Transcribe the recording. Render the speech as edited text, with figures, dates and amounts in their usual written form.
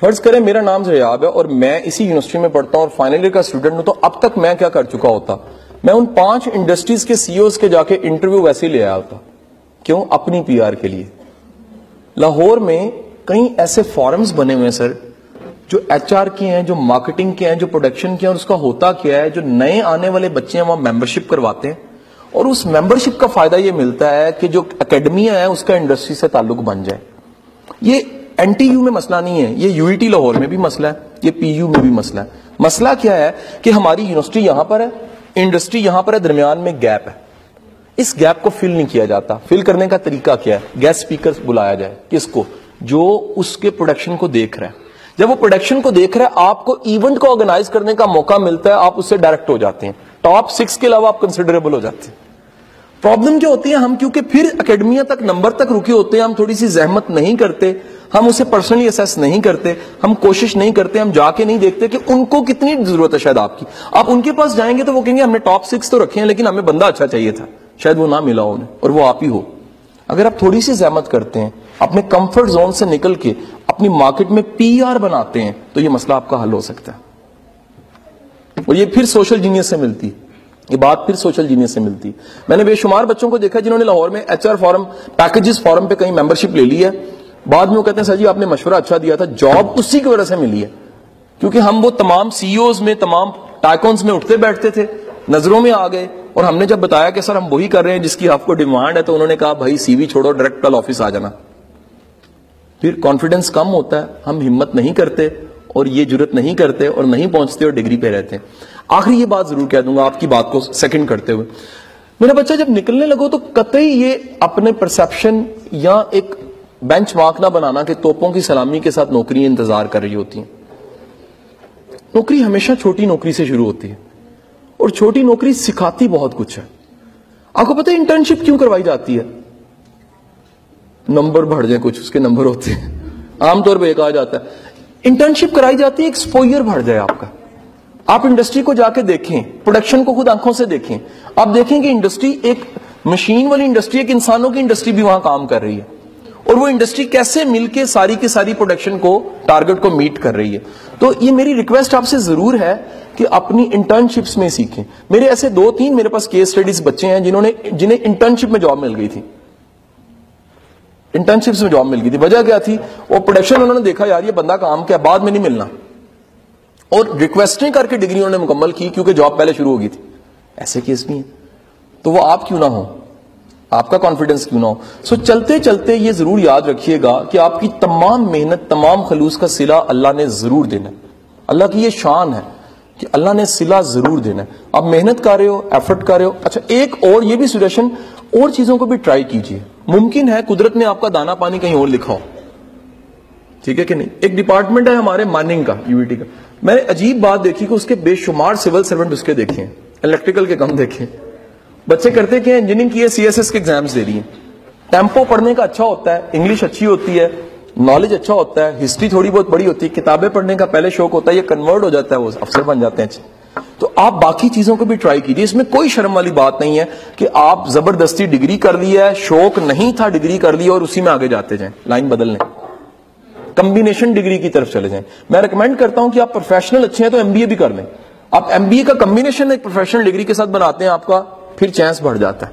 فرض کریں میرا نام زیاب ہے اور میں اسی یونیورسٹی میں پڑھتا ہوں اور فائنل ایئر کا اسٹوڈنٹ ہوں، تو اب تک میں کیا کر چکا ہوتا؟ میں ان 5 انڈسٹریز کے سی اوز کے جا کے انٹرویو ویسے ہی لے آیا ہوتا. کیوں؟ اپنی پی آر کے لیے. لاہور میں کئی ایسے فورمز بنے ہوئے ہیں سر، جو ایچ آر کے ہیں، جو مارکیٹنگ کے ہیں، جو پروڈکشن کے ہیں، اور اس کا ہوتا کیا ہے، جو نئے آنے والے بچے ہیں وہاں ممبرشپ کرواتے ہیں، اور اس ممبرشپ کا فائدہ یہ ملتا ہے کہ جو اکیڈمیا ہے اس کا انڈسٹری سے تعلق بن جائے. یہ این ٹی یو میں مسئلہ نہیں ہے، یہ یو ای ٹی لاہور میں بھی مسئلہ ہے، یہ پی یو میں بھی مسئلہ ہے. مسئلہ کیا ہے کہ ہماری یونیورسٹی یہاں پر ہے، انڈسٹری یہاں پر ہے، درمیان میں گیپ ہے. اس گیپ کو فل نہیں کیا جاتا. فل کرنے کا طریقہ کیا ہے؟ گیسٹ اسپیکر بلایا جائے. کس کو؟ جو اس کے پروڈکشن کو دیکھ رہا ہے. جب وہ پروڈکشن کو دیکھ رہا ہے، آپ کو ایونٹ کو آرگنائز کرنے کا موقع ملتا ہے، آپ اس سے ڈائریکٹ ہو جاتے ہیں. ٹاپ 6 کے علاوہ آپ کنسیڈریبل ہو جاتے ہیں. پرابلم جو ہوتی ہے، ہم کیونکہ پھر اکیڈمیا تک نمبر تک رکے ہوتے ہیں، ہم تھوڑی سی زحمت نہیں کرتے، ہم اسے پرسنلی اسیس نہیں کرتے، ہم کوشش نہیں کرتے، ہم جا کے نہیں دیکھتے کہ ان کو کتنی ضرورت ہے. شاید آپ کی، آپ ان کے پاس جائیں گے تو وہ کہیں گے ہم نے ٹاپ 6 تو رکھے ہیں لیکن ہمیں بندہ اچھا چاہیے تھا، شاید وہ نہ ملا انہیں اور وہ آپ ہی ہو. اگر آپ تھوڑی سی زحمت کرتے ہیں، اپنے کمفرٹ زون سے نکل کے اپنی مارکیٹ میں پی آر بناتے ہیں، تو یہ مسئلہ آپ کا حل ہو سکتا ہے. اور یہ پھر سوشل جینیس سے ملتی ہے، یہ بات پھر سوشل جینیس سے ملتی ہے. میں نے بے شمار بچوں کو دیکھا جنہوں نے لاہور میں H R forum, packages forum پہ کہیں ممبرشپ لے لی ہے، بعد میں وہ کہتے ہیں سر جی آپ نے مشورہ اچھا دیا تھا، جاب اسی کی وجہ سے ملی ہے. کیونکہ ہم وہ تمام سی اوز میں، تمام ٹائکونز میں اٹھتے بیٹھتے تھے، نظروں میں آ گئے، اور ہم نے جب بتایا کہ سر ہم وہی کر رہے ہیں جس کی آپ کو ڈیمانڈ ہے، تو انہوں نے کہا بھائی سی وی چھوڑو، ڈائریکٹ کل آفس آ جانا. پھر کانفیڈنس کم ہوتا ہے، ہم ہمت نہیں کرتے اور یہ جرت نہیں کرتے اور نہیں پہنچتے اور ڈگری پہ رہتے ہیں. آخری یہ بات ضرور کہہ دوں گا آپ کی بات کو سیکنڈ کرتے ہوئے، میرا بچہ جب نکلنے لگو تو قطعی یہ اپنے پرسپشن یا ایک بینچ مارک نہ بنانا کہ توپوں کی سلامی کے ساتھ نوکری انتظار کر رہی ہوتی ہیں. نوکری ہمیشہ چھوٹی نوکری سے شروع ہوتی ہے، اور چھوٹی نوکری سکھاتی بہت کچھ ہے. آپ کو پتہ ہے انٹرنشپ کیوں کروائی جاتی ہے؟ نمبر بڑھ جائیں، کچھ اس کے نمبر ہوتے ہیں، عام طور پہ یہ کہا جاتا ہے انٹرنشپ کرائی جاتی ہے ایکسپوئر بڑھ جائے آپ کا. آپ انڈسٹری کو جا کے دیکھیں، پروڈکشن کو خود آنکھوں سے دیکھیں، آپ دیکھیں کہ انڈسٹری ایک مشین والی انڈسٹری، ایک انسانوں کی انڈسٹری بھی وہاں کام کر رہی ہے، اور وہ انڈسٹری کیسے مل کے ساری کی ساری پروڈکشن کو، ٹارگٹ کو میٹ کر رہی ہے. تو یہ میری ریکویسٹ آپ سے ضرور ہے کہ اپنی انٹرنشپس میں سیکھیں. میرے ایسے 2-3 میرے پاس کیس اسٹڈیز بچے ہیں جنہیں انٹرنشپ میں جاب مل گئی تھی. انٹرنشپس میں جاب مل گئی تھی. وجہ کیا تھی؟ وہ پروڈکشن انہوں نے دیکھا یار یہ بندہ کام کیا، بعد میں نہیں ملنا، اور ریکویسٹیں کر کے ڈگری انہوں نے مکمل کی کیونکہ جاب پہلے شروع ہو گئی تھی. ایسے کیس بھی ہیں. تو وہ آپ کیوں نہ ہو، آپ کا کانفیڈنس کیوں نہ ہو. سو چلتے چلتے یہ ضرور یاد رکھیے گا کہ آپ کی تمام محنت، تمام خلوص کا صلہ اللہ نے ضرور دینا ہے. اللہ کی یہ شان ہے کہ اللہ نے صلہ ضرور دینا ہے. آپ محنت کر رہے ہو، ایفرٹ کر رہے ہو. اچھا ایک اور یہ بھی سجیشن، اور چیزوں کو بھی ٹرائی کیجئے. ممکن ہے قدرت نے آپ کا دانا پانی کہیں اور لکھا ہو، ٹھیک ہے کہ نہیں. ایک ڈپارٹمنٹ ہے ہمارے مائننگ کا، یو ٹی کا. میں نے عجیب بات دیکھی کہ اس کے بے شمار سول سرونٹ اس کے دیکھے ہیں، الیکٹریکل کے کم دیکھے. بچے کرتے کہ انجینئرنگ کی سی ایس ایس کے ایگزامز دے رہی ہیں. ٹیمپو پڑھنے کا اچھا ہوتا ہے، انگلش اچھی ہوتی ہے، نالج اچھا ہوتا ہے، ہسٹری تھوڑی بہت بڑی ہوتی ہے، کتابیں پڑھنے کا پہلے شوق ہوتا ہے، یہ کنورٹ ہو جاتا ہے، وہ افسر بن جاتے ہیں. تو آپ باقی چیزوں کو بھی ٹرائی کیجیے. اس میں کوئی شرم والی بات نہیں ہے کہ آپ زبردستی ڈگری کر لی ہے، شوق نہیں تھا ڈگری کر لی اور اسی میں آگے جاتے جائیں، لائن بدل لیں، کمبینیشن ڈگری کی طرف چلے جائیں. میں ریکمینڈ کرتا ہوں کہ آپ پروفیشنل اچھے ہیں تو ایم بی اے بھی کر لیں. آپ ایم بی اے کا کمبینیشن ایک پروفیشنل ڈگری کے ساتھ بناتے ہیں، آپ کا پھر چانس بڑھ جاتا ہے.